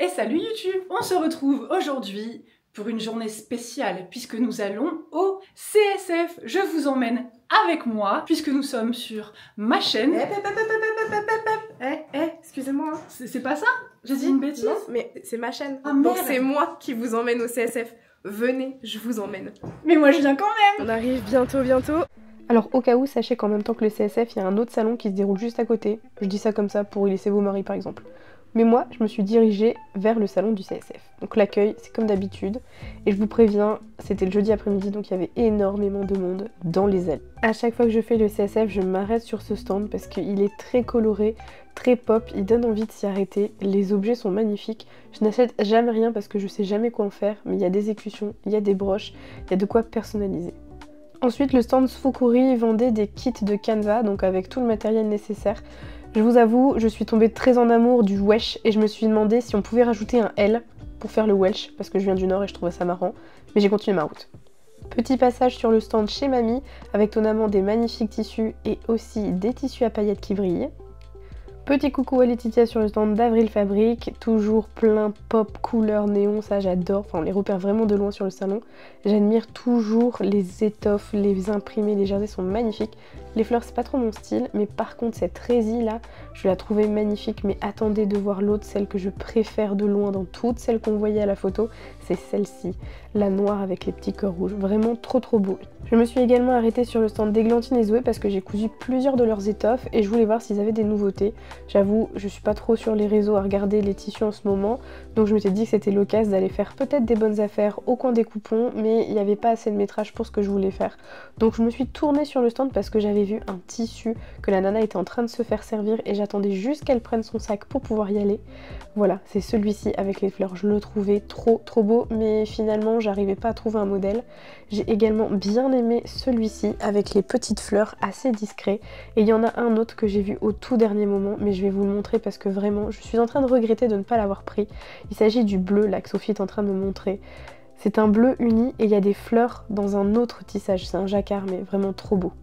Et salut YouTube! On se retrouve aujourd'hui pour une journée spéciale puisque nous allons au CSF. Je vous emmène avec moi puisque nous sommes sur ma chaîne. Excusez-moi. C'est pas ça? J'ai dit une bêtise? Non, mais c'est ma chaîne. Ah, donc merde. c'est moi qui vous emmène au CSF. Venez, je vous emmène. Mais moi je viens quand même! On arrive bientôt. Alors au cas où, sachez qu'en même temps que le CSF, il y a un autre salon qui se déroule juste à côté. Je dis ça comme ça pour y laisser vos maris par exemple. Mais moi, je me suis dirigée vers le salon du CSF. Donc l'accueil, c'est comme d'habitude. Et je vous préviens, c'était le jeudi après-midi, donc il y avait énormément de monde dans les allées. À chaque fois que je fais le CSF, je m'arrête sur ce stand parce qu'il est très coloré, très pop, il donne envie de s'y arrêter. Les objets sont magnifiques. Je n'achète jamais rien parce que je sais jamais quoi en faire, mais il y a des écussons, il y a des broches, il y a de quoi personnaliser. Ensuite, le stand Sfocuri vendait des kits de Canva, donc avec tout le matériel nécessaire. Je vous avoue, je suis tombée très en amour du wesh et je me suis demandé si on pouvait rajouter un L pour faire le welsh, parce que je viens du nord et je trouvais ça marrant, mais j'ai continué ma route. Petit passage sur le stand chez Mamie, avec notamment des magnifiques tissus et aussi des tissus à paillettes qui brillent. Petit coucou à Laetitia sur le stand d'Avril Fabrique, toujours plein pop, couleurs, néon, ça j'adore, enfin on les repère vraiment de loin sur le salon. J'admire toujours les étoffes, les imprimés, les jersey sont magnifiques. Les fleurs c'est pas trop mon style, mais par contre cette résille là, je la trouvais magnifique, mais attendez de voir l'autre, celle que je préfère de loin dans toutes celles qu'on voyait à la photo, c'est celle-ci, la noire avec les petits cœurs rouges, vraiment trop beau. Je me suis également arrêtée sur le stand d'Églantine et Zoé parce que j'ai cousu plusieurs de leurs étoffes et je voulais voir s'ils avaient des nouveautés. J'avoue, je suis pas trop sur les réseaux à regarder les tissus en ce moment, donc je m'étais dit que c'était l'occasion d'aller faire peut-être des bonnes affaires au coin des coupons, mais il n'y avait pas assez de métrage pour ce que je voulais faire. Donc je me suis tournée sur le stand parce que j'avais vu un tissu que la nana était en train de se faire servir et j'attendais juste qu'elle prenne son sac pour pouvoir y aller. Voilà, c'est celui-ci avec les fleurs, je le trouvais trop beau, mais finalement j'arrivais pas à trouver un modèle. J'ai également bien aimé celui-ci avec les petites fleurs assez discret, et il y en a un autre que j'ai vu au tout dernier moment, mais je vais vous le montrer parce que vraiment je suis en train de regretter de ne pas l'avoir pris. Il s'agit du bleu là que Sophie est en train de me montrer. C'est un bleu uni et il y a des fleurs dans un autre tissage, c'est un jacquard mais vraiment trop beau.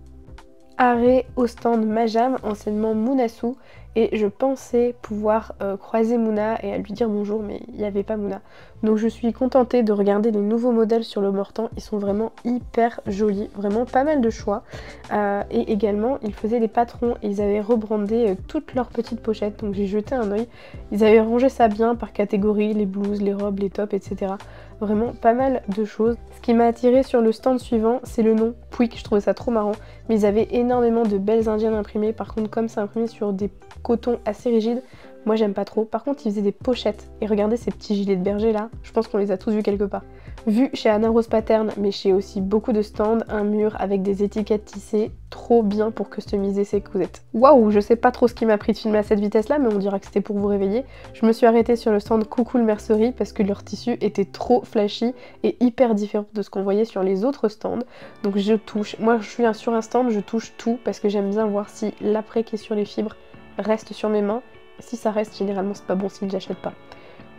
Arrêt au stand Majam, anciennement Mounassou, et je pensais pouvoir croiser Mouna et à lui dire bonjour, mais il n'y avait pas Mouna. Donc je suis contentée de regarder les nouveaux modèles sur le Mortan, ils sont vraiment hyper jolis, vraiment pas mal de choix. Et également, ils faisaient des patrons et ils avaient rebrandé toutes leurs petites pochettes, donc j'ai jeté un oeil. Ils avaient rangé ça bien par catégorie, les blouses, les robes, les tops, etc. Vraiment pas mal de choses. Ce qui m'a attiré sur le stand suivant, c'est le nom Pouic, je trouvais ça trop marrant. Mais ils avaient énormément de belles indiennes imprimées, par contre comme c'est imprimé sur des cotons assez rigides, moi j'aime pas trop. Par contre ils faisaient des pochettes, et regardez ces petits gilets de berger là, je pense qu'on les a tous vus quelque part. Vu chez Anna Rose Pattern, mais chez aussi beaucoup de stands, un mur avec des étiquettes tissées, trop bien pour customiser ses cousettes. Waouh, je sais pas trop ce qui m'a pris de filmer à cette vitesse là, mais on dira que c'était pour vous réveiller. Je me suis arrêtée sur le stand Coucou le Mercerie parce que leur tissu était trop flashy et hyper différent de ce qu'on voyait sur les autres stands. Donc je touche, moi je suis sur un stand, je touche tout parce que j'aime bien voir si l'après qui est sur les fibres reste sur mes mains. Si ça reste, généralement c'est pas bon signe, j'achète pas.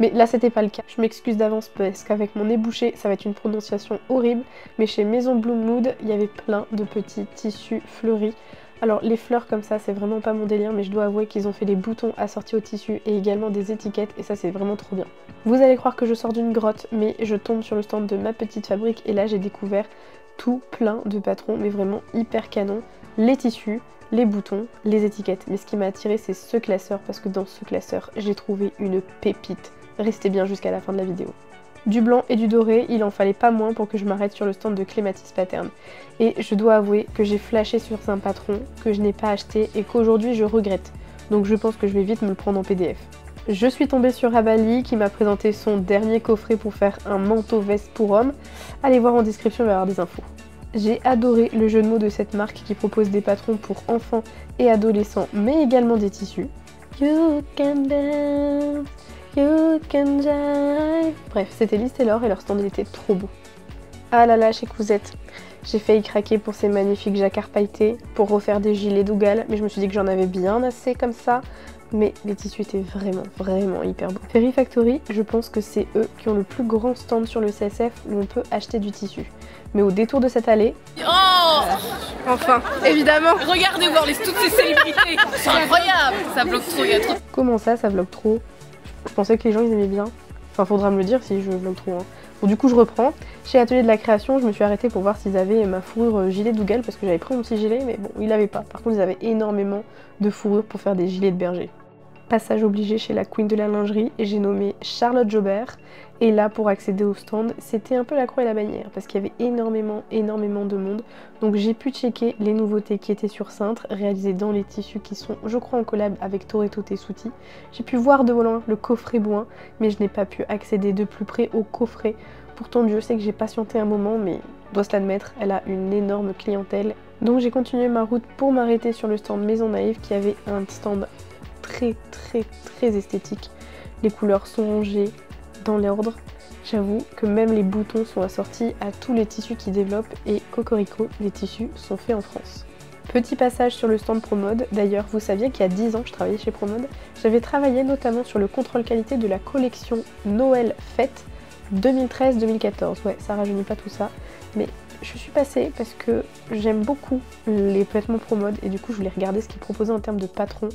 Mais là c'était pas le cas, je m'excuse d'avance parce qu'avec mon nez bouché ça va être une prononciation horrible, mais chez Maison Bloom Mood il y avait plein de petits tissus fleuris. Alors les fleurs comme ça c'est vraiment pas mon délire, mais je dois avouer qu'ils ont fait des boutons assortis au tissu et également des étiquettes et ça c'est vraiment trop bien. Vous allez croire que je sors d'une grotte, mais je tombe sur le stand de Ma Petite Fabrique et là j'ai découvert tout plein de patrons, mais vraiment hyper canon, les tissus, les boutons, les étiquettes. Mais ce qui m'a attiré c'est ce classeur parce que dans ce classeur j'ai trouvé une pépite. Restez bien jusqu'à la fin de la vidéo. Du blanc et du doré, il en fallait pas moins pour que je m'arrête sur le stand de Clématis Pattern. Et je dois avouer que j'ai flashé sur un patron que je n'ai pas acheté et qu'aujourd'hui je regrette. Donc je pense que je vais vite me le prendre en PDF. Je suis tombée sur Abali qui m'a présenté son dernier coffret pour faire un manteau veste pour homme. Allez voir en description, il va y avoir des infos. J'ai adoré le jeu de mots de cette marque qui propose des patrons pour enfants et adolescents, mais également des tissus. You can dance, you can jive. Bref, c'était Liz Taylor et leur stand était trop beau. Ah là là, chez Cousette, j'ai failli craquer pour ces magnifiques jacquards pailletés pour refaire des gilets Dougal, mais je me suis dit que j'en avais bien assez comme ça. Mais les tissus étaient vraiment hyper beaux. Fairy Factory, je pense que c'est eux qui ont le plus grand stand sur le CSF où on peut acheter du tissu. Mais au détour de cette allée... Oh, Enfin, évidemment. regardez voir toutes ces célébrités, c'est incroyable, ça bloque trop, il y a trop. Comment ça vlog trop? Je pensais que les gens ils aimaient bien. Enfin, faudra me le dire si je l'aime trop. Hein. Bon, du coup, je reprends. Chez Atelier de la Création, je me suis arrêtée pour voir s'ils avaient ma fourrure gilet Dougal parce que j'avais pris mon petit gilet, mais bon, ils l'avaient pas. Par contre, ils avaient énormément de fourrure pour faire des gilets de berger. Passage obligé chez la queen de la lingerie et j'ai nommé Charlotte Jobert. Et là, pour accéder au stand, c'était un peu la croix et la bannière parce qu'il y avait énormément de monde. Donc j'ai pu checker les nouveautés qui étaient sur cintre, réalisées dans les tissus qui sont, je crois, en collab avec Toretto Tessuti. J'ai pu voir de loin le coffret Bouin, mais je n'ai pas pu accéder de plus près au coffret. Pourtant, Dieu sait que j'ai patienté un moment, mais dois se l'admettre, elle a une énorme clientèle. Donc j'ai continué ma route pour m'arrêter sur le stand Maison Naïve qui avait un stand très esthétique. Les couleurs sont rangées dans l'ordre. J'avoue que même les boutons sont assortis à tous les tissus qui développent et cocorico, les tissus sont faits en France. Petit passage sur le stand Promode. D'ailleurs, vous saviez qu'il y a 10 ans que je travaillais chez Promode. J'avais travaillé notamment sur le contrôle qualité de la collection Noël Fête 2013-2014. Ouais, ça rajeunit pas tout ça, mais je suis passée parce que j'aime beaucoup les vêtements Promode et du coup je voulais regarder ce qu'ils proposaient en termes de patron.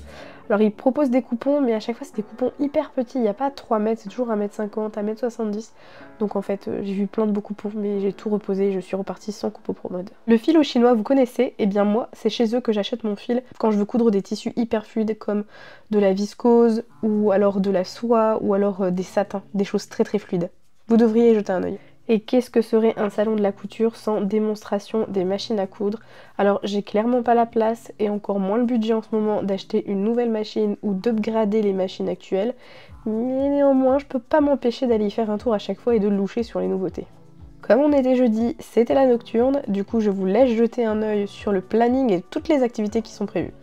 Alors ils proposent des coupons, mais à chaque fois c'est des coupons hyper petits, il n'y a pas 3 mètres, c'est toujours 1m50, 1m70. Donc en fait j'ai vu plein de beaux coupons, mais j'ai tout reposé et je suis repartie sans coupeau Promode. Le fil au chinois, vous connaissez? Eh bien moi, c'est chez eux que j'achète mon fil quand je veux coudre des tissus hyper fluides comme de la viscose ou alors de la soie ou alors des satins, des choses très fluides. Vous devriez y jeter un œil. Et qu'est-ce que serait un salon de la couture sans démonstration des machines à coudre? Alors j'ai clairement pas la place et encore moins le budget en ce moment d'acheter une nouvelle machine ou d'upgrader les machines actuelles, mais néanmoins je peux pas m'empêcher d'aller y faire un tour à chaque fois et de loucher sur les nouveautés. Comme on était jeudi, c'était la nocturne, du coup je vous laisse jeter un œil sur le planning et toutes les activités qui sont prévues.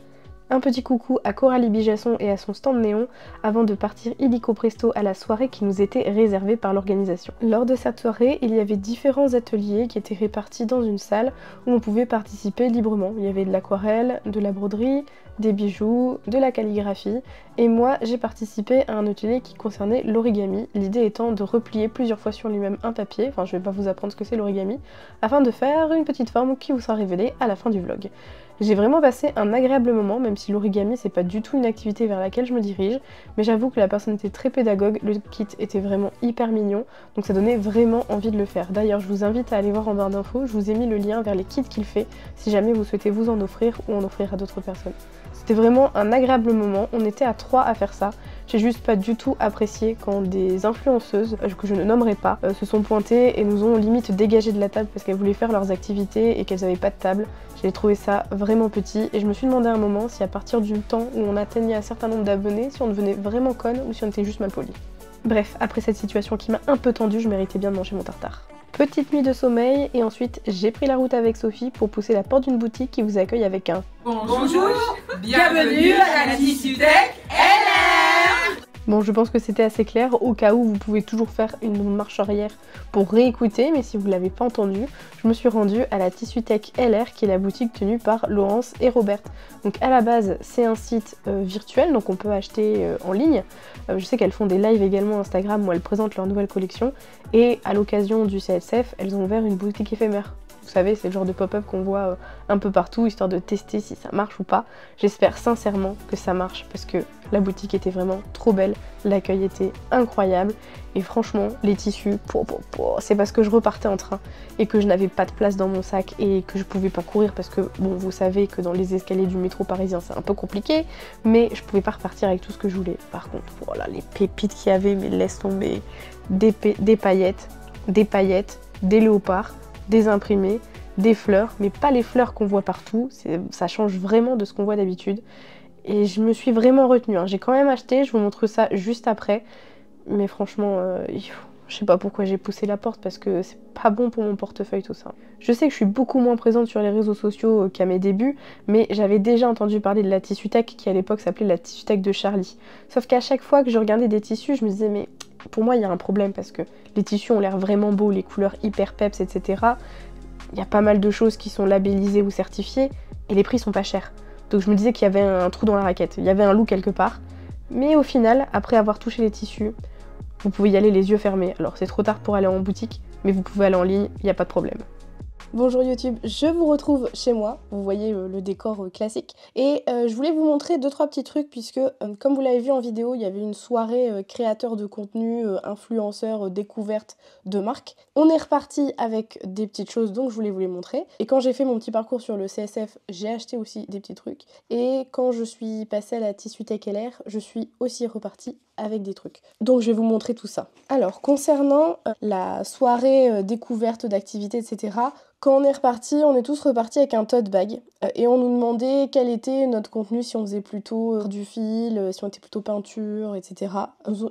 Un petit coucou à Coralie Bijasson et à son stand néon avant de partir illico presto à la soirée qui nous était réservée par l'organisation. Lors de cette soirée, il y avait différents ateliers qui étaient répartis dans une salle où on pouvait participer librement. Il y avait de l'aquarelle, de la broderie, des bijoux, de la calligraphie et moi j'ai participé à un atelier qui concernait l'origami, l'idée étant de replier plusieurs fois sur lui-même un papier, enfin je vais pas vous apprendre ce que c'est l'origami, afin de faire une petite forme qui vous sera révélée à la fin du vlog. J'ai vraiment passé un agréable moment, même si l'origami c'est pas du tout une activité vers laquelle je me dirige, mais j'avoue que la personne était très pédagogue, le kit était vraiment hyper mignon, donc ça donnait vraiment envie de le faire. D'ailleurs je vous invite à aller voir en barre d'infos, je vous ai mis le lien vers les kits qu'il fait, si jamais vous souhaitez vous en offrir ou en offrir à d'autres personnes. C'était vraiment un agréable moment, on était à 3 à faire ça. J'ai juste pas du tout apprécié quand des influenceuses, que je ne nommerai pas, se sont pointées et nous ont limite dégagé de la table parce qu'elles voulaient faire leurs activités et qu'elles avaient pas de table. J'ai trouvé ça vraiment petit et je me suis demandé à un moment si à partir du temps où on atteignait un certain nombre d'abonnés, si on devenait vraiment conne ou si on était juste mal poli. Bref, après cette situation qui m'a un peu tendue, je méritais bien de manger mon tartare. Petite nuit de sommeil et ensuite j'ai pris la route avec Sophie pour pousser la porte d'une boutique qui vous accueille avec un Bonjour, bienvenue à la Tissutech LR. Bon, je pense que c'était assez clair, au cas où vous pouvez toujours faire une marche arrière pour réécouter, mais si vous ne l'avez pas entendu, je me suis rendue à la Tissutech LR qui est la boutique tenue par Laurence et Robert. Donc à la base, c'est un site virtuel, donc on peut acheter en ligne. Je sais qu'elles font des lives également Instagram où elles présentent leur nouvelle collection, et à l'occasion du CSF, elles ont ouvert une boutique éphémère. Vous savez, c'est le genre de pop-up qu'on voit un peu partout, histoire de tester si ça marche ou pas. J'espère sincèrement que ça marche, parce que la boutique était vraiment trop belle, l'accueil était incroyable, et franchement, les tissus, c'est parce que je repartais en train, et que je n'avais pas de place dans mon sac, et que je pouvais pas courir, parce que, bon, vous savez que dans les escaliers du métro parisien, c'est un peu compliqué, mais je pouvais pas repartir avec tout ce que je voulais. Par contre, voilà, les pépites qu'il y avait, mais laisse tomber, des paillettes, des léopards, des imprimés, des fleurs, mais pas les fleurs qu'on voit partout, ça change vraiment de ce qu'on voit d'habitude. Et je me suis vraiment retenue, hein. J'ai quand même acheté, je vous montre ça juste après, mais franchement, je sais pas pourquoi j'ai poussé la porte, parce que c'est pas bon pour mon portefeuille tout ça. Je sais que je suis beaucoup moins présente sur les réseaux sociaux qu'à mes débuts, mais j'avais déjà entendu parler de la Tissutech qui à l'époque s'appelait la Tissutech de Charlie. Sauf qu'à chaque fois que je regardais des tissus, je me disais mais pour moi il y a un problème parce que les tissus ont l'air vraiment beaux, les couleurs hyper peps, etc. Il y a pas mal de choses qui sont labellisées ou certifiées et les prix sont pas chers. Donc je me disais qu'il y avait un trou dans la raquette, il y avait un loup quelque part. Mais au final, après avoir touché les tissus, vous pouvez y aller les yeux fermés. Alors c'est trop tard pour aller en boutique, mais vous pouvez aller en ligne, il n'y a pas de problème. Bonjour YouTube, je vous retrouve chez moi, vous voyez le décor classique, et je voulais vous montrer 2-3 petits trucs puisque comme vous l'avez vu en vidéo, il y avait une soirée créateur de contenu, influenceur, découverte de marque. On est reparti avec des petites choses donc je voulais vous les montrer, et quand j'ai fait mon petit parcours sur le CSF, j'ai acheté aussi des petits trucs, et quand je suis passée à la Tissutech LR, je suis aussi repartie avec des trucs. Donc je vais vous montrer tout ça. Alors concernant la soirée découverte d'activités, etc., quand on est reparti, on est tous repartis avec un tote bag et on nous demandait quel était notre contenu, si on faisait plutôt du fil, si on était plutôt peinture, etc.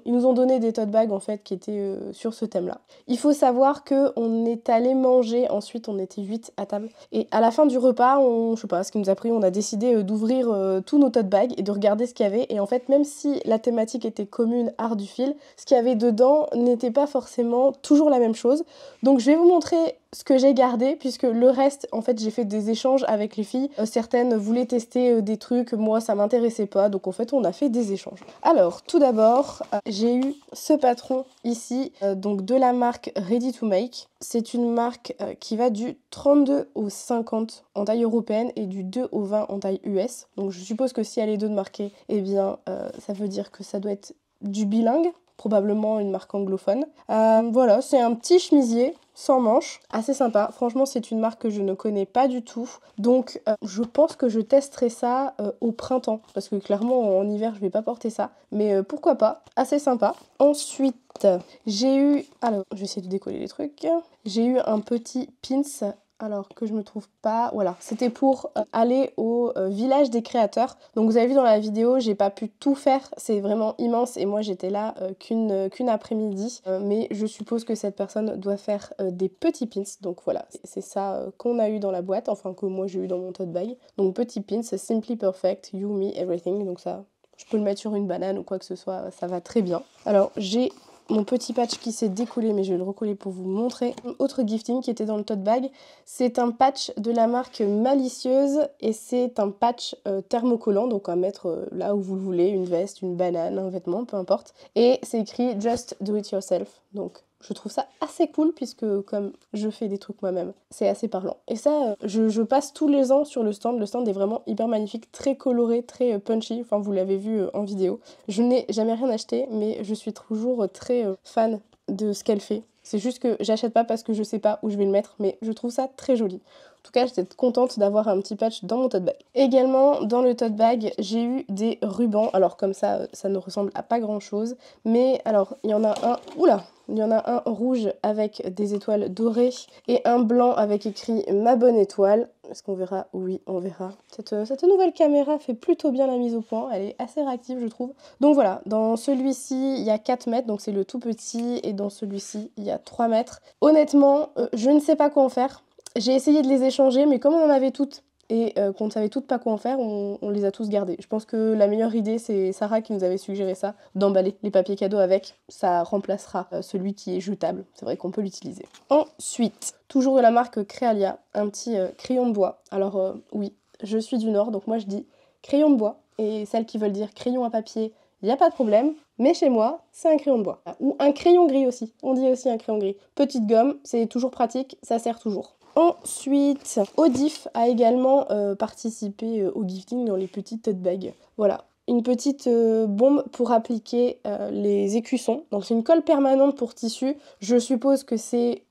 Ils nous ont donné des tote bags en fait qui étaient sur ce thème-là. Il faut savoir qu'on est allé manger, ensuite on était 8 à table et à la fin du repas, je sais pas ce qui nous a pris, on a décidé d'ouvrir tous nos tote bags et de regarder ce qu'il y avait, et en fait même si la thématique était commune, art du fil, ce qu'il y avait dedans n'était pas forcément toujours la même chose. Donc je vais vous montrer ce que j'ai gardé, puisque le reste, en fait, j'ai fait des échanges avec les filles. Certaines voulaient tester des trucs, moi, ça m'intéressait pas, donc en fait, on a fait des échanges. Alors, tout d'abord, j'ai eu ce patron ici, donc de la marque Ready to Make. C'est une marque qui va du 32 au 50 en taille européenne et du 2 au 20 en taille US. Donc je suppose que si elle est deux de marquée, eh bien, ça veut dire que ça doit être du bilingue, probablement une marque anglophone. Voilà, c'est un petit chemisier sans manches, assez sympa. Franchement, c'est une marque que je ne connais pas du tout. Donc, je pense que je testerai ça au printemps. Parce que clairement, en hiver, je vais pas porter ça. Mais pourquoi pas, assez sympa. Ensuite, j'ai eu... Alors, je vais essayer de décoller les trucs. J'ai eu un petit pins. Alors que je me trouve pas, voilà, c'était pour aller au village des créateurs. Donc vous avez vu dans la vidéo, j'ai pas pu tout faire, c'est vraiment immense et moi j'étais là qu'une après-midi. Mais je suppose que cette personne doit faire des petits pins, donc voilà, c'est ça qu'on a eu dans la boîte, enfin que moi j'ai eu dans mon tote bag. Donc petit pins, Simply Perfect, You, Me, Everything, donc ça, je peux le mettre sur une banane ou quoi que ce soit, ça va très bien. Alors j'ai mon petit patch qui s'est décollé, mais je vais le recoller pour vous montrer. Autre gifting qui était dans le tote bag, c'est un patch de la marque Malicieuse et c'est un patch thermocollant, donc à mettre là où vous le voulez, une veste, une banane, un vêtement, peu importe. Et c'est écrit Just Do It Yourself, donc je trouve ça assez cool puisque comme je fais des trucs moi-même, c'est assez parlant. Et ça, je passe tous les ans sur le stand est vraiment hyper magnifique, très coloré, très punchy, enfin vous l'avez vu en vidéo. Je n'ai jamais rien acheté, mais je suis toujours très fan de ce qu'elle fait. C'est juste que j'achète pas parce que je sais pas où je vais le mettre, mais je trouve ça très joli. En tout cas, j'étais contente d'avoir un petit patch dans mon tote bag. Également, dans le tote bag, j'ai eu des rubans. Alors comme ça, ça ne ressemble à pas grand chose. Mais alors, il y en a un... Oula! Il y en a un rouge avec des étoiles dorées et un blanc avec écrit « Ma bonne étoile ». Est-ce qu'on verra? Oui, on verra. Cette nouvelle caméra fait plutôt bien la mise au point. Elle est assez réactive, je trouve. Donc voilà, dans celui-ci, il y a 4 mètres, donc c'est le tout petit. Et dans celui-ci, il y a 3 mètres. Honnêtement, je ne sais pas quoi en faire. J'ai essayé de les échanger, mais comme on en avait toutes et qu'on ne savait toutes pas quoi en faire, on les a tous gardés. Je pense que la meilleure idée, c'est Sarah qui nous avait suggéré ça, d'emballer les papiers cadeaux avec. Ça remplacera celui qui est jetable. C'est vrai qu'on peut l'utiliser. Ensuite, toujours de la marque Créalia, un petit crayon de bois. Alors oui, je suis du Nord, donc moi je dis crayon de bois. Et celles qui veulent dire crayon à papier, il n'y a pas de problème. Mais chez moi, c'est un crayon de bois. Ou un crayon gris aussi. On dit aussi un crayon gris. Petite gomme, c'est toujours pratique, ça sert toujours. Ensuite, Odif a également participé au gifting dans les petites tote bags. Voilà, une petite bombe pour appliquer les écussons. Donc c'est une colle permanente pour tissu. Je suppose que c'est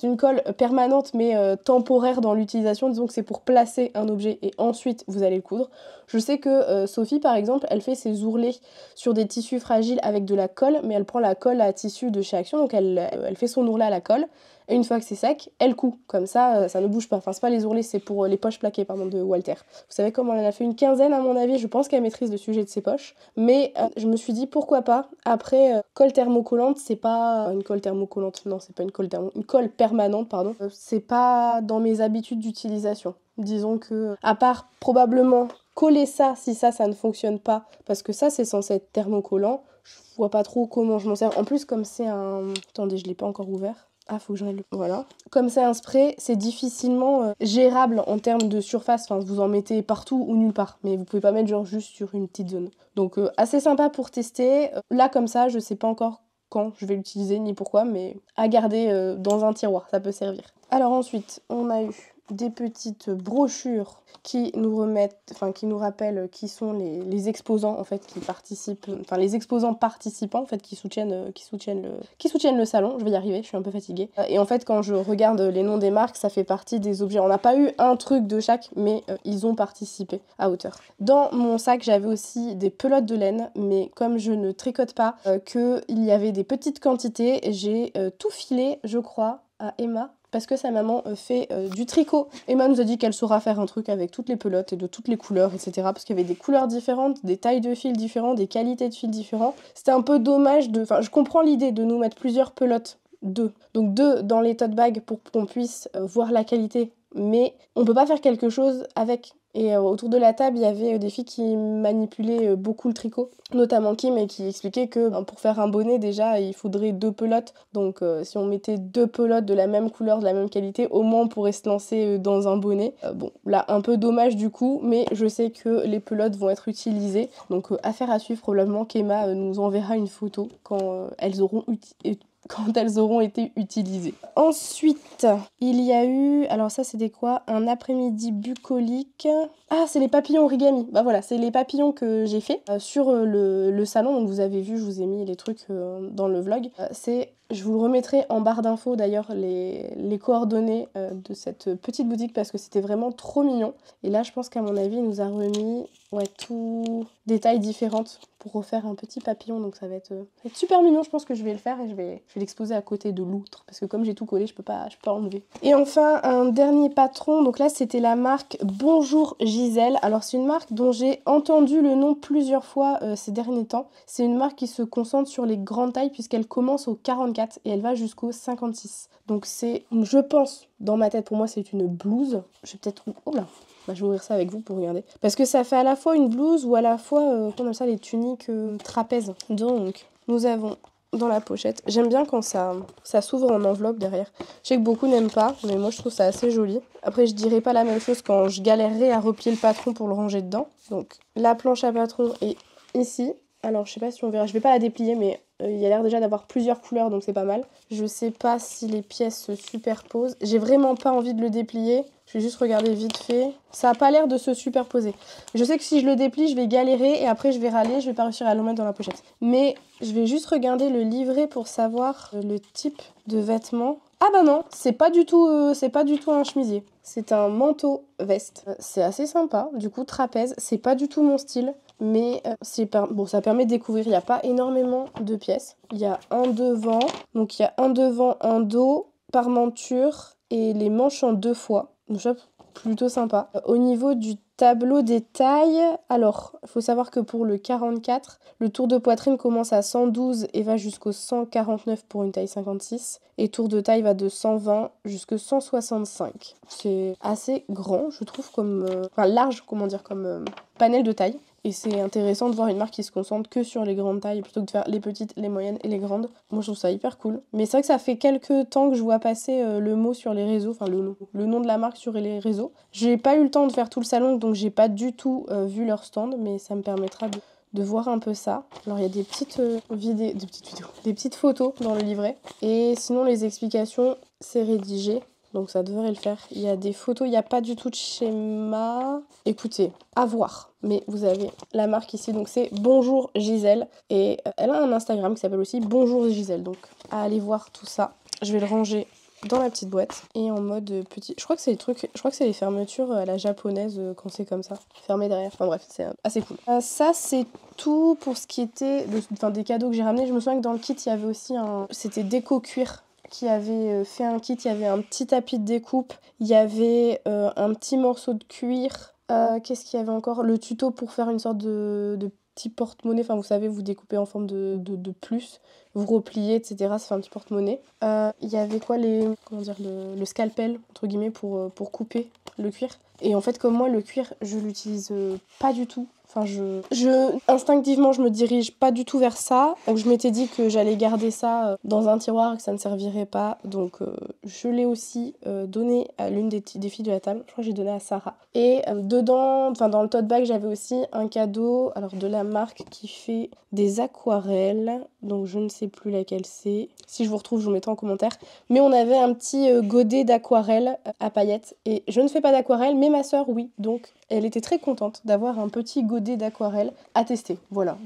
une colle permanente mais temporaire dans l'utilisation. Disons que c'est pour placer un objet et ensuite vous allez le coudre. Je sais que Sophie par exemple, elle fait ses ourlets sur des tissus fragiles avec de la colle, mais elle prend la colle à tissu de chez Action, donc elle fait son ourlet à la colle. Et une fois que c'est sec, elle coud. Comme ça, ça ne bouge pas. Enfin, c'est pas les ourlets, c'est pour les poches plaquées, pardon, de Walter. Vous savez comment elle en a fait une quinzaine, à mon avis. Je pense qu'elle maîtrise le sujet de ses poches. Mais je me suis dit, pourquoi pas. Après, colle thermocollante, c'est pas une colle thermocollante. Non, c'est pas une colle permanente, pardon. C'est pas dans mes habitudes d'utilisation. Disons que, à part probablement coller ça, si ça ne fonctionne pas, parce que ça, c'est censé être thermocollant. Je vois pas trop comment je m'en sers. En plus, comme c'est un... Attendez, je l'ai pas encore ouvert. Ah, faut que j'en aille le... Voilà. Comme c'est un spray, c'est difficilement gérable en termes de surface. Enfin, vous en mettez partout ou nulle part. Mais vous pouvez pas mettre genre juste sur une petite zone. Donc, assez sympa pour tester. Là, comme ça, je sais pas encore quand je vais l'utiliser ni pourquoi, mais à garder dans un tiroir, ça peut servir. Alors ensuite, on a eu des petites brochures qui nous rappellent qui sont les exposants en fait qui participent, enfin les exposants participants en fait qui soutiennent le salon. Je vais y arriver, je suis un peu fatiguée. Et en fait quand je regarde les noms des marques, ça fait partie des objets. On n'a pas eu un truc de chaque, mais ils ont participé à hauteur. Dans mon sac, j'avais aussi des pelotes de laine, mais comme je ne tricote pas, qu'il y avait des petites quantités, j'ai tout filé, je crois, à Emma. Parce que sa maman fait du tricot. Emma nous a dit qu'elle saura faire un truc avec toutes les pelotes et de toutes les couleurs, etc. Parce qu'il y avait des couleurs différentes, des tailles de fils différentes, des qualités de fils différents. C'était un peu dommage de... Enfin, je comprends l'idée de nous mettre plusieurs pelotes, deux. Donc deux dans les tote bags pour qu'on puisse voir la qualité. Mais on peut pas faire quelque chose avec... Et autour de la table, il y avait des filles qui manipulaient beaucoup le tricot, notamment Kim, et qui expliquait que pour faire un bonnet, déjà, il faudrait 2 pelotes. Donc si on mettait 2 pelotes de la même couleur, de la même qualité, au moins on pourrait se lancer dans un bonnet. Bon, là, un peu dommage du coup, mais je sais que les pelotes vont être utilisées. Donc affaire à suivre, probablement qu'Emma nous enverra une photo quand elles auront été utilisées. Ensuite, il y a eu... Alors ça, c'était quoi? Un après-midi bucolique. Ah, c'est les papillons origami. Bah voilà, c'est les papillons que j'ai fait sur le salon. Donc vous avez vu, je vous ai mis les trucs dans le vlog. Je vous le remettrai en barre d'infos d'ailleurs les coordonnées de cette petite boutique parce que c'était vraiment trop mignon. Et là, je pense qu'à mon avis, il nous a remis tout des tailles différentes pour refaire un petit papillon. Donc ça va être super mignon. Je pense que je vais le faire et je vais l'exposer à côté de l'outre parce que comme j'ai tout collé, je peux pas enlever. Et enfin, un dernier patron. Donc là, c'était la marque Bonjour Gisèle. Alors c'est une marque dont j'ai entendu le nom plusieurs fois ces derniers temps. C'est une marque qui se concentre sur les grandes tailles puisqu'elle commence au 44 et elle va jusqu'au 56. Donc c'est, je pense, dans ma tête, pour moi c'est une blouse. Je vais peut-être... Oh là, bah, je vais ouvrir ça avec vous pour regarder. Parce que ça fait à la fois une blouse ou à la fois, comme ça, les tuniques trapèzes. Donc, nous avons dans la pochette. J'aime bien quand ça s'ouvre en enveloppe derrière. Je sais que beaucoup n'aiment pas, mais moi je trouve ça assez joli. Après, je dirais pas la même chose quand je galérerai à replier le patron pour le ranger dedans. Donc, la planche à patron est ici. Alors, je sais pas si on verra, je vais pas la déplier, mais il y a l'air déjà d'avoir plusieurs couleurs, donc c'est pas mal. Je sais pas si les pièces se superposent. J'ai vraiment pas envie de le déplier. Je vais juste regarder vite fait. Ça a pas l'air de se superposer. Je sais que si je le déplie, je vais galérer et après je vais râler, je vais pas réussir à le mettre dans la pochette. Mais je vais juste regarder le livret pour savoir le type de vêtements. Ah bah non, c'est pas du tout un chemisier. C'est un manteau veste. C'est assez sympa, du coup trapèze. C'est pas du tout mon style. Mais bon, ça permet de découvrir. Il n'y a pas énormément de pièces. Il y a un devant. Donc il y a un devant, un dos, parmenture et les manches en 2 fois. Donc ça, plutôt sympa. Au niveau du tableau des tailles, alors, il faut savoir que pour le 44, le tour de poitrine commence à 112 et va jusqu'au 149 pour une taille 56. Et tour de taille va de 120 jusqu'à 165. C'est assez grand, je trouve, large, comme panel de taille. Et c'est intéressant de voir une marque qui se concentre que sur les grandes tailles plutôt que de faire les petites, les moyennes et les grandes. Moi je trouve ça hyper cool. Mais c'est vrai que ça fait quelques temps que je vois passer le mot sur les réseaux, enfin le nom de la marque sur les réseaux. J'ai pas eu le temps de faire tout le salon donc j'ai pas du tout vu leur stand, mais ça me permettra de voir un peu ça. Alors il y a des petites des petites photos dans le livret. Et sinon les explications, c'est rédigé. Donc ça devrait le faire. Il y a des photos, il n'y a pas du tout de schéma. Écoutez, à voir. Mais vous avez la marque ici, donc c'est Bonjour Gisèle. Et elle a un Instagram qui s'appelle aussi Bonjour Gisèle. Donc à aller voir tout ça. Je vais le ranger dans la petite boîte. Et en mode petit... Je crois que c'est les fermetures à la japonaise quand c'est comme ça. Fermé derrière. Enfin bref, c'est assez cool. Ça c'est tout pour ce qui était des cadeaux que j'ai ramenés. Je me souviens que dans le kit, il y avait aussi c'était déco cuir qui avait fait un kit, il y avait un petit tapis de découpe, il y avait un petit morceau de cuir, qu'est-ce qu'il y avait encore? Le tuto pour faire une sorte de petit porte-monnaie, enfin vous savez, vous découpez en forme de plus, vous repliez, etc. Ça fait un petit porte-monnaie. Il y avait quoi, le scalpel, entre guillemets, pour couper le cuir. Et en fait, comme moi, le cuir, je l'utilise pas du tout. Enfin, instinctivement, je me dirige pas du tout vers ça. Donc, je m'étais dit que j'allais garder ça dans un tiroir et que ça ne servirait pas. Donc, je l'ai aussi donné à l'une des filles de la table. Je crois que j'ai donné à Sarah. Et dedans, enfin, dans le tote bag, j'avais aussi un cadeau, alors de la marque qui fait des aquarelles. Donc, je ne sais plus laquelle c'est. Si je vous retrouve, je vous mettrai en commentaire. Mais on avait un petit godet d'aquarelle à paillettes. Et je ne fais pas d'aquarelle, mais ma sœur, oui. Donc, elle était très contente d'avoir un petit godet d'aquarelle à tester. Voilà,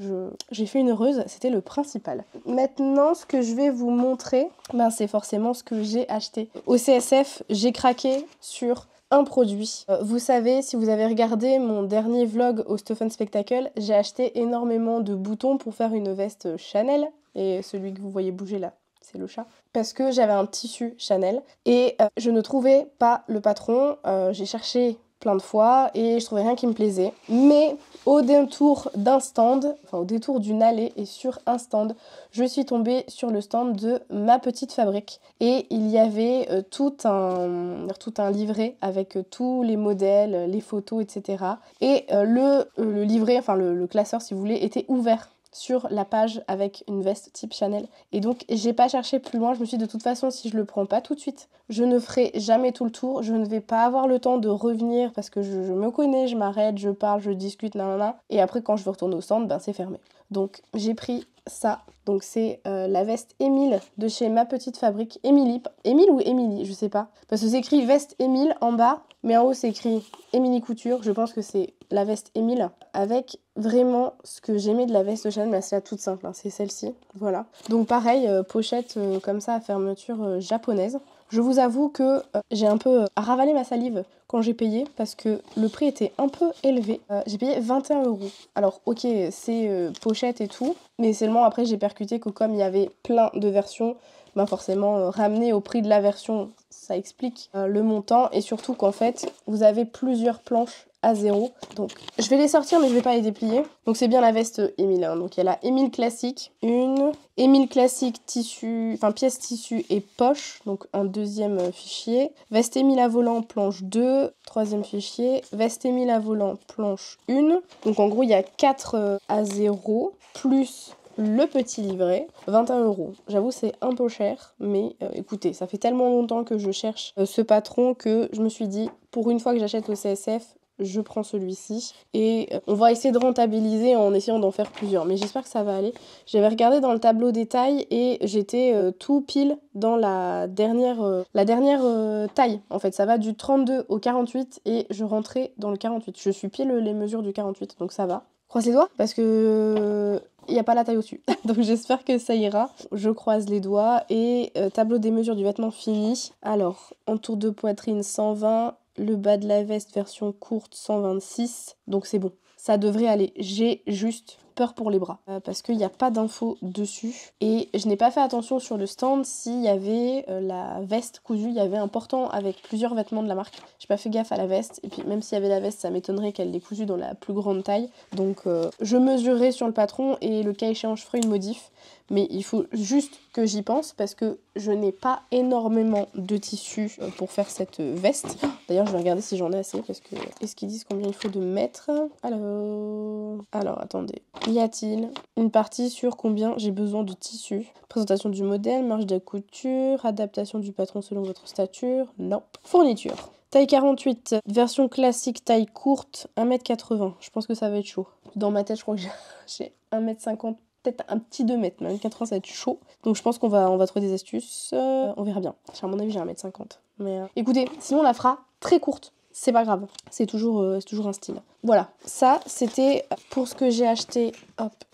j'ai fait une heureuse, c'était le principal. Maintenant, ce que je vais vous montrer, c'est forcément ce que j'ai acheté. Au CSF, j'ai craqué sur un produit. Vous savez, si vous avez regardé mon dernier vlog au Stuff & Spectacle, j'ai acheté énormément de boutons pour faire une veste Chanel. Et celui que vous voyez bouger là, c'est le chat. Parce que j'avais un tissu Chanel et je ne trouvais pas le patron. J'ai cherché plein de fois et je trouvais rien qui me plaisait. Mais au détour d'un stand, enfin au détour d'une allée et sur un stand, je suis tombée sur le stand de Ma Petite Fabrique. Et il y avait tout un livret avec tous les modèles, les photos, etc. Et le livret, enfin le classeur si vous voulez, était ouvert sur la page avec une veste type Chanel. Et donc, j'ai pas cherché plus loin. Je me suis dit, de toute façon, si je le prends pas tout de suite, je ne ferai jamais tout le tour. Je ne vais pas avoir le temps de revenir parce que je me connais, je m'arrête, je parle, je discute, nanana. Et après, quand je veux retourner au stand, c'est fermé. Donc, j'ai pris ça. Donc, c'est la veste Émile de chez Ma Petite Fabrique. Émile ou Émilie, je sais pas. Parce que c'est écrit veste Émile en bas, mais en haut, c'est écrit Émilie Couture. Je pense que c'est la veste Émile avec vraiment ce que j'aimais de la veste Chanel, mais c'est la toute simple, c'est celle-ci, voilà. Donc pareil, pochette comme ça à fermeture japonaise. Je vous avoue que j'ai un peu ravalé ma salive quand j'ai payé parce que le prix était un peu élevé. J'ai payé 21 €. Alors ok, c'est pochette et tout, mais seulement après j'ai percuté que comme il y avait plein de versions, forcément ramener au prix de la version, ça explique le montant et surtout qu'en fait vous avez plusieurs planches à 0. Donc je vais les sortir mais je vais pas les déplier. Donc c'est bien la veste Émile. Donc il y a la Émile classique, une Émile classique tissu, enfin pièce tissu et poche. Donc un deuxième fichier. Veste Émile à volant planche 2, troisième fichier. Veste Émile à volant planche 1. Donc en gros il y a 4 à 0 plus le petit livret, 21 €. J'avoue c'est un peu cher, mais écoutez, ça fait tellement longtemps que je cherche ce patron que je me suis dit, pour une fois que j'achète au CSF, je prends celui-ci et on va essayer de rentabiliser en essayant d'en faire plusieurs, mais j'espère que ça va aller. J'avais regardé dans le tableau des tailles et j'étais tout pile dans la dernière taille. En fait, ça va du 32 au 48 et je rentrais dans le 48. Je suis pile les mesures du 48, donc ça va. Croise les doigts parce que il n'y a pas la taille au-dessus. Donc j'espère que ça ira. Je croise les doigts et tableau des mesures du vêtement fini. Alors, entour de poitrine 120, le bas de la veste version courte 126. Donc c'est bon. Ça devrait aller. J'ai juste peur pour les bras parce qu'il n'y a pas d'infos dessus et je n'ai pas fait attention sur le stand s'il y avait la veste cousue. Il y avait un portant avec plusieurs vêtements de la marque. J'ai pas fait gaffe à la veste et puis même s'il y avait la veste, ça m'étonnerait qu'elle l'ait cousue dans la plus grande taille. Donc je mesurerai sur le patron et le cas échéant je ferai une modif. Mais il faut juste que j'y pense parce que je n'ai pas énormément de tissu pour faire cette veste. D'ailleurs, je vais regarder si j'en ai assez parce que est-ce qu'ils disent combien il faut de mètres? Alors, attendez. Y a-t-il une partie sur combien j'ai besoin de tissu? Présentation du modèle, marge de couture, adaptation du patron selon votre stature? Non. Fourniture. Taille 48, version classique, taille courte, 1m80. Je pense que ça va être chaud. Dans ma tête, je crois que j'ai 1m50. Peut-être un petit 2 mètres, mais 1m80 ça va être chaud. Donc je pense qu'on va trouver des astuces. On verra bien. À mon avis j'ai 1m50. Mais écoutez, sinon on la fera très courte. C'est pas grave. C'est toujours un style. Voilà. Ça c'était pour ce que j'ai acheté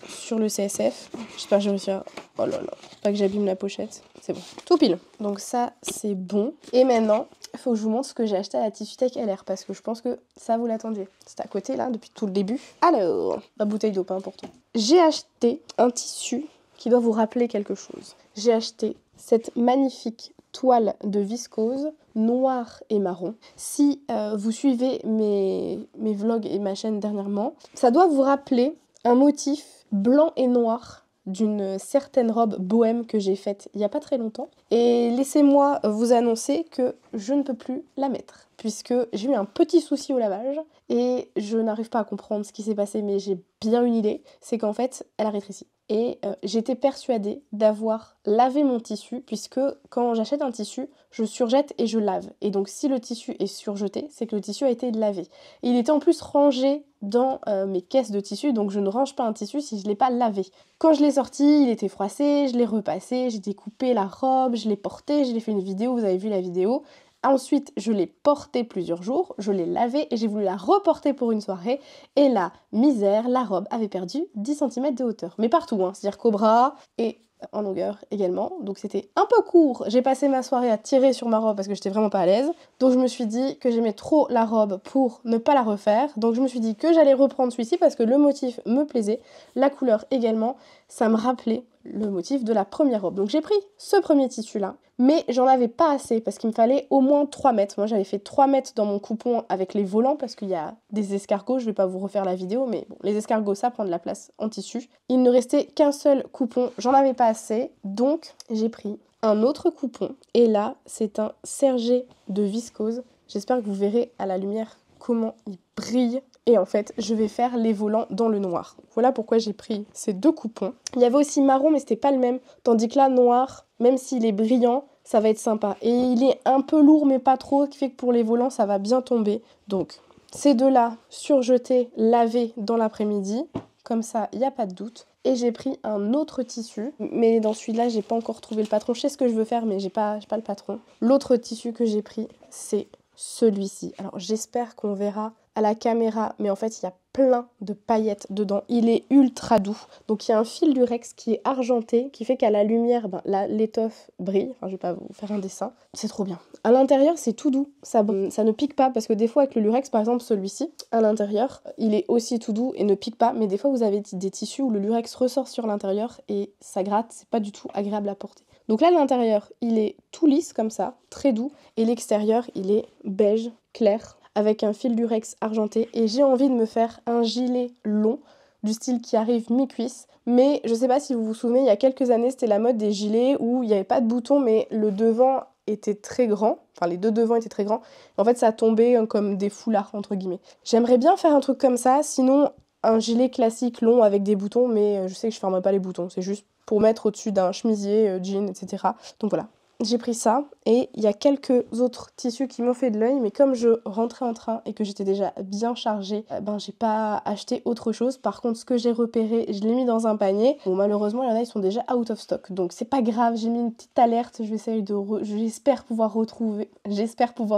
sur le CSF. J'espère que j'ai réussi à... Oh là là. Pas que j'abîme la pochette. C'est bon. Tout pile. Donc ça c'est bon. Et maintenant... il faut que je vous montre ce que j'ai acheté à la Tissutech LR parce que je pense que ça vous l'attendiez. C'est à côté là depuis tout le début. Alors, la bouteille d'eau, pas important. J'ai acheté un tissu qui doit vous rappeler quelque chose. J'ai acheté cette magnifique toile de viscose noire et marron. Si vous suivez mes vlogs et ma chaîne dernièrement, ça doit vous rappeler un motif blanc et noir d'une certaine robe bohème que j'ai faite il n'y a pas très longtemps. Et laissez-moi vous annoncer que je ne peux plus la mettre, puisque j'ai eu un petit souci au lavage et je n'arrive pas à comprendre ce qui s'est passé, mais j'ai bien une idée, c'est qu'en fait, elle a rétréci. Et j'étais persuadée d'avoir lavé mon tissu, puisque quand j'achète un tissu, je surjette et je lave. Et donc si le tissu est surjeté, c'est que le tissu a été lavé. Et il était en plus rangé dans mes caisses de tissu, donc je ne range pas un tissu si je ne l'ai pas lavé. Quand je l'ai sorti, il était froissé, je l'ai repassé, j'ai découpé la robe, je l'ai porté, je l'ai fait une vidéo, vous avez vu la vidéo. Ensuite, je l'ai portée plusieurs jours, je l'ai lavée et j'ai voulu la reporter pour une soirée. Et la misère, la robe avait perdu 10 cm de hauteur. Mais partout, hein, c'est-à-dire qu'au bras et en longueur également. Donc c'était un peu court. J'ai passé ma soirée à tirer sur ma robe parce que j'étais vraiment pas à l'aise. Donc je me suis dit que j'aimais trop la robe pour ne pas la refaire. Donc je me suis dit que j'allais reprendre celui-ci parce que le motif me plaisait, la couleur également. Ça me rappelait le motif de la première robe. Donc j'ai pris ce premier tissu là, mais j'en avais pas assez parce qu'il me fallait au moins 3 mètres. Moi j'avais fait 3 mètres dans mon coupon avec les volants parce qu'il y a des escargots, je vais pas vous refaire la vidéo, mais bon, les escargots ça prend de la place en tissu. Il ne restait qu'un seul coupon, j'en avais pas assez, donc j'ai pris un autre coupon et là c'est un sergé de viscose. J'espère que vous verrez à la lumière comment il brille. Et en fait, je vais faire les volants dans le noir. Voilà pourquoi j'ai pris ces 2 coupons. Il y avait aussi marron, mais c'était pas le même. Tandis que là, noir, même s'il est brillant, ça va être sympa. Et il est un peu lourd, mais pas trop, ce qui fait que pour les volants, ça va bien tomber. Donc, ces 2-là, surjetés, lavés dans l'après-midi. Comme ça, il n'y a pas de doute. Et j'ai pris un autre tissu, mais dans celui-là, j'ai pas encore trouvé le patron. Je sais ce que je veux faire, mais j'ai pas le patron. L'autre tissu que j'ai pris, c'est celui-ci. Alors, j'espère qu'on verra à la caméra, mais en fait il y a plein de paillettes dedans, il est ultra doux, donc il y a un fil du Rex qui est argenté, qui fait qu'à la lumière, l'étoffe brille, enfin je vais pas vous faire un dessin, c'est trop bien. À l'intérieur c'est tout doux, ça ne pique pas, parce que des fois avec le lurex, par exemple celui-ci, à l'intérieur, il est aussi tout doux et ne pique pas, mais des fois vous avez des tissus où le lurex ressort sur l'intérieur et ça gratte, c'est pas du tout agréable à porter. Donc là, l'intérieur, il est tout lisse comme ça, très doux, et l'extérieur, il est beige, clair, avec un fil durex argenté. Et j'ai envie de me faire un gilet long, du style qui arrive mi-cuisse. Mais je sais pas si vous vous souvenez, il y a quelques années, c'était la mode des gilets où il n'y avait pas de boutons, mais le devant était très grand. Enfin, les 2 devants étaient très grands. En fait, ça tombait comme des foulards, entre guillemets. J'aimerais bien faire un truc comme ça, sinon un gilet classique long avec des boutons, mais je sais que je fermerai pas les boutons. C'est juste pour mettre au-dessus d'un chemisier, jean, etc. Donc voilà. J'ai pris ça et il y a quelques autres tissus qui m'ont fait de l'œil, mais comme je rentrais en train et que j'étais déjà bien chargée, j'ai pas acheté autre chose. Par contre, ce que j'ai repéré, je l'ai mis dans un panier. Bon, malheureusement, il y en a, ils sont déjà out of stock, donc c'est pas grave. J'ai mis une petite alerte, j'espère pouvoir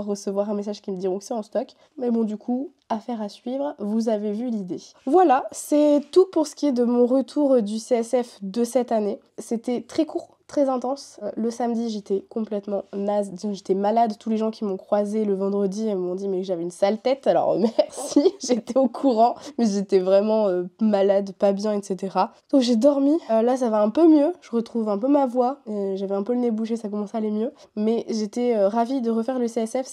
recevoir un message qui me diront que c'est en stock. Mais bon, du coup, affaire à suivre, vous avez vu l'idée. Voilà, c'est tout pour ce qui est de mon retour du CSF de cette année. C'était très court, très intense. Le samedi, j'étais complètement naze, j'étais malade. Tous les gens qui m'ont croisée le vendredi m'ont dit mais que j'avais une sale tête. Alors merci, j'étais au courant, mais j'étais vraiment malade, pas bien, etc. Donc j'ai dormi. Là, ça va un peu mieux. Je retrouve un peu ma voix. J'avais un peu le nez bouché, ça commençait à aller mieux. Mais j'étais ravie de refaire le CSF.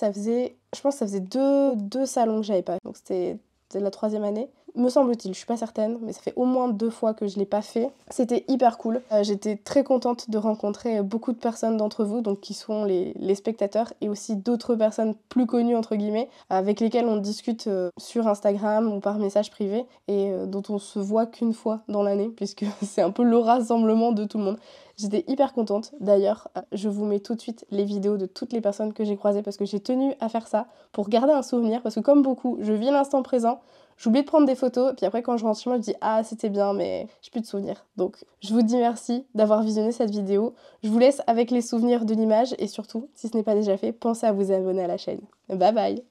Je pense que ça faisait deux salons que j'avais pas. Donc c'était la 3e année. Me semble-t-il, je suis pas certaine, mais ça fait au moins 2 fois que je l'ai pas fait. C'était hyper cool. J'étais très contente de rencontrer beaucoup de personnes d'entre vous, donc qui sont les spectateurs, et aussi d'autres personnes plus connues, entre guillemets, avec lesquelles on discute sur Instagram ou par message privé, et dont on se voit qu'une fois dans l'année, puisque c'est un peu le rassemblement de tout le monde. J'étais hyper contente. D'ailleurs, je vous mets tout de suite les vidéos de toutes les personnes que j'ai croisées parce que j'ai tenu à faire ça pour garder un souvenir, parce que comme beaucoup, je vis l'instant présent. J'oublie de prendre des photos, puis après quand je rentre chez moi, je dis « Ah, c'était bien, mais j'ai plus de souvenirs. » Donc, je vous dis merci d'avoir visionné cette vidéo. Je vous laisse avec les souvenirs de l'image, et surtout, si ce n'est pas déjà fait, pensez à vous abonner à la chaîne. Bye bye!